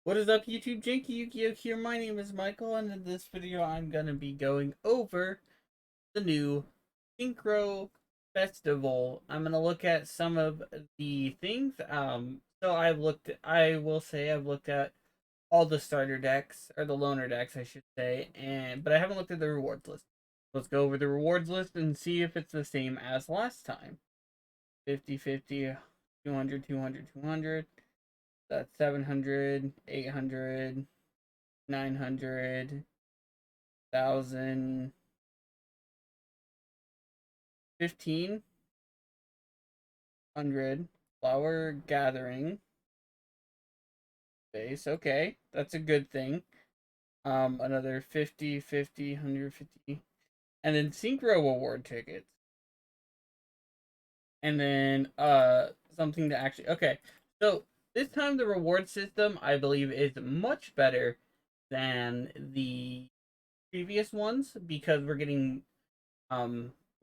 What is up, YouTube? JankyYGO here. My name is Michael, and in this video, I'm gonna be going over the new Synchro Festival. I'm gonna look at some of the things. I will say I've looked at all the starter decks, or the loaner decks, I should say, but I haven't looked at the rewards list. Let's go over the rewards list and see if it's the same as last time. 50, 50, 200, 200, 200. That's 700, 800, 900, 1,000, 1,500. Flower gathering base. Okay, that's a good thing. Another 50, 50, 150. And then synchro award tickets. And then something to actually okay. So this time the reward system I believe is much better than the previous ones because we're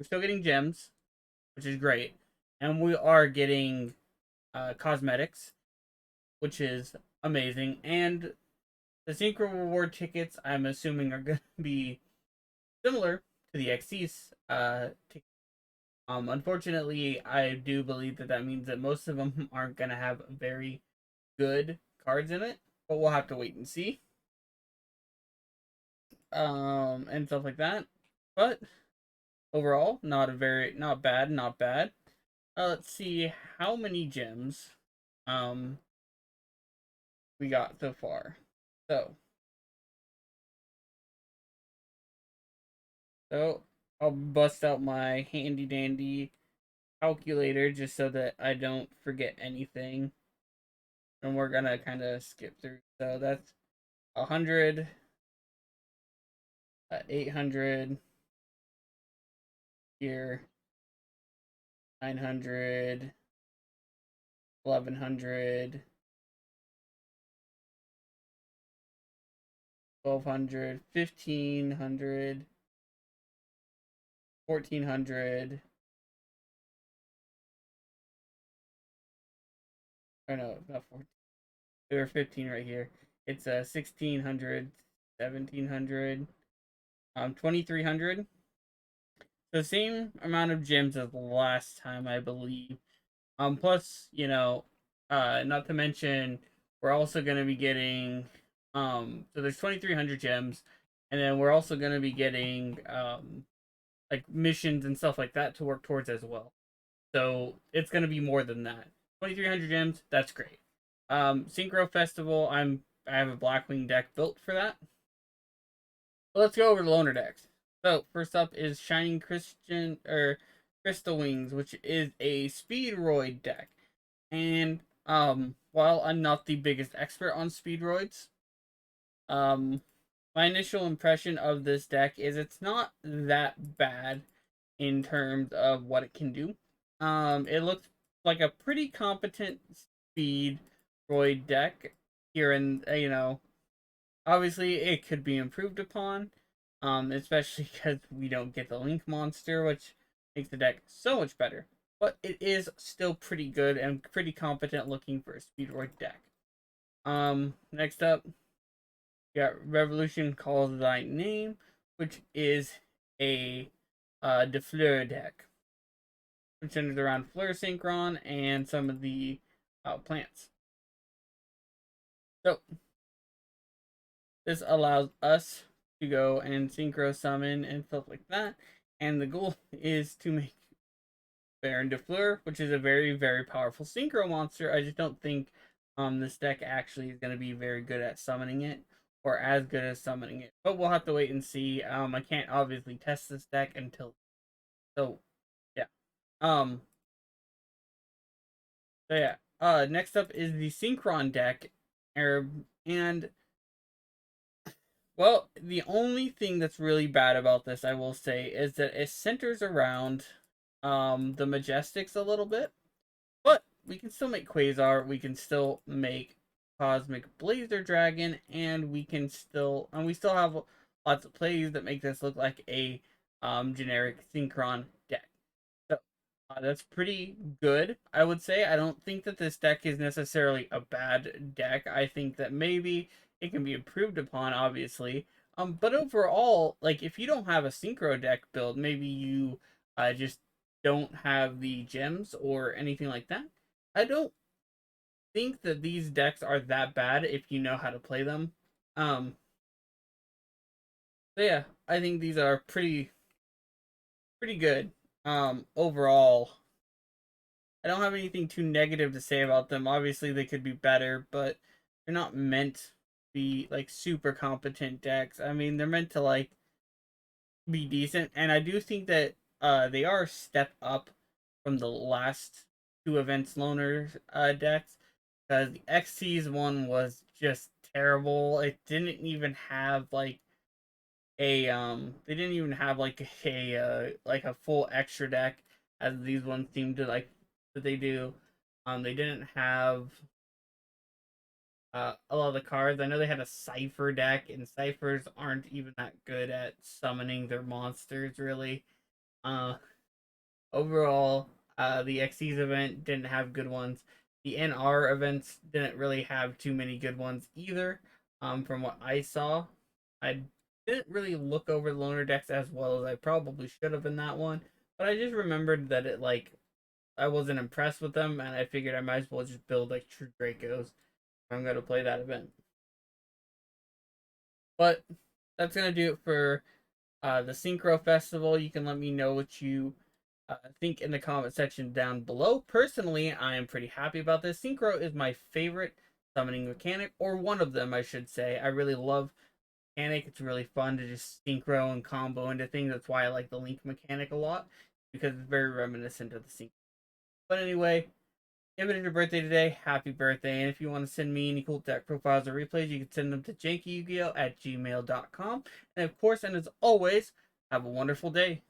still getting gems, which is great, and we are getting cosmetics, which is amazing, and the synchro reward tickets I'm assuming are going to be similar to the XC's tickets. Unfortunately, I do believe that that means that most of them aren't going to have very good cards in it, but we'll have to wait and see. And stuff like that. But overall, not bad, not bad. Let's see how many gems um we got so far. So, so I'll bust out my handy dandy calculator just so that I don't forget anything. And we're gonna kind of skip through. So that's 100, 800 here, 900, 1100, 1200, 1500, 1400. Or no, not 14. There are 15 right here. It's 1600, 1700, 2300. The same amount of gems as last time, I believe. Plus, not to mention, we're also going to be getting, so there's 2300 gems, and then we're also going to be getting, like missions and stuff like that to work towards as well. So it's going to be more than that. 2300 gems, that's great. Synchro Festival, I have a Blackwing deck built for that. But let's go over the loaner decks. So first up is Shining Christian or Crystal Wings, which is a Speedroid deck. And while I'm not the biggest expert on Speedroids, um my initial impression of this deck is it's not that bad in terms of what it can do. It looks like a pretty competent speed droid deck here, and obviously it could be improved upon, especially because we don't get the Link monster, which makes the deck so much better. But it is still pretty good and pretty competent looking for a speed droid deck. Next up, we got Revolution Calls Thy Name, which is a Defleur deck, which centers around Fleur Synchron and some of the plants. So this allows us to go and synchro summon and stuff like that. And the goal is to make Baron Defleur, which is a very, very powerful synchro monster. I just don't think this deck actually is going to be very good at summoning it, or as good as summoning it. But we'll have to wait and see. I can't obviously test this deck until so yeah. Um so yeah. Next up is the Synchron deck. And well, the only thing that's really bad about this, I will say, is that it centers around the Majestics a little bit. But we can still make Quasar, we can still make Cosmic Blazer Dragon, and we still have lots of plays that make this look like a generic Synchron deck. So That's pretty good, I would say. I don't think that this deck is necessarily a bad deck. I think that maybe it can be improved upon, obviously. But overall, like if you don't have a synchro deck build, maybe you just don't have the gems or anything like that. I don't think that these decks are that bad if you know how to play them. Um, so yeah, I think these are pretty good. Overall, I don't have anything too negative to say about them. Obviously, they could be better, but they're not meant to be like super competent decks. I mean, they're meant to like be decent, and I do think that they are a step up from the last two events loner decks, because the XC's one was just terrible. It didn't even have like a they didn't even have like a full extra deck as these ones seem to like that they do. They didn't have a lot of the cards. I know they had a Cipher deck, and Ciphers aren't even that good at summoning their monsters really. Uh Overall, the XC's event didn't have good ones. The NR events didn't really have too many good ones either. From what I saw, I didn't really look over the loner decks as well as I probably should have in that one. But I just remembered that it like I wasn't impressed with them, and I figured I might as well just build like true Dracos if I'm gonna play that event. But that's gonna do it for the Synchro Festival. You can let me know what you think in the comment section down below. Personally, I am pretty happy about this. Synchro is my favorite summoning mechanic, or one of them, I should say. I really love mechanic. It's really fun to just synchro and combo into things. That's why I like the Link mechanic a lot, because it's very reminiscent of the sync. But anyway, if it is your birthday today, happy birthday. And if you want to send me any cool deck profiles or replays, you can send them to JankyYGO at gmail.com. And of course, and as always, have a wonderful day.